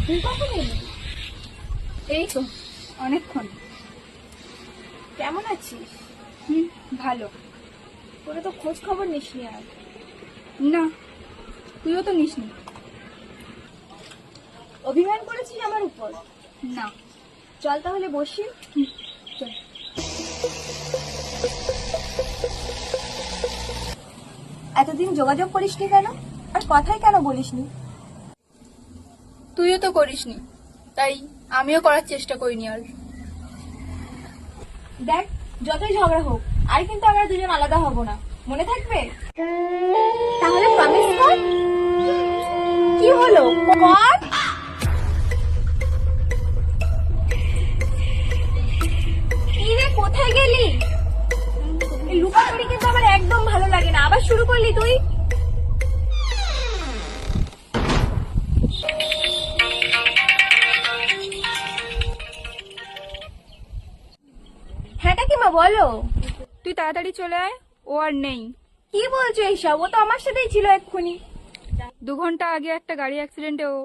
তুই কখন এলি? এই তো অনেকক্ষণ। কেমন আছিস? ভালো। তোরা তো খোঁজ খবর নিসনি আর। না, তুইও তো নিসনি। অভিমান করেছিস আমার উপর? না। চল তাহলে বসি। চল। এতদিন যোগাযোগ করিসনি কেন? আর কথাই কেন বলিসনি? তুইও তো করিসনি, তাই আমিও করার চেষ্টা করিনি আর। দেখ, যতই ঝগড়া হোক আর কিন্তু আমরা দুজন আলাদা হব না, মনে থাকবে? তাহলে প্রমিস কর। কি হলো, কর। কি রে, কোথায় গেলি? এই লুকাচুরি কিন্তু আমার একদম ভালো লাগে না। আবার শুরু করলি তুই। হ্যাঁ কাকিমা, বলো। তুই তাড়াতাড়ি চলে আয়, ও আর নেই। কি বলছো এইসব? ও তো আমার সাথেই ছিল এক্ষুনি। 2 ঘন্টা আগে একটা গাড়ি অ্যাক্সিডেন্টে ও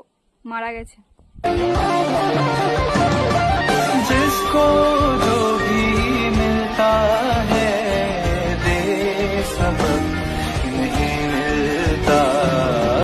মারা গেছে।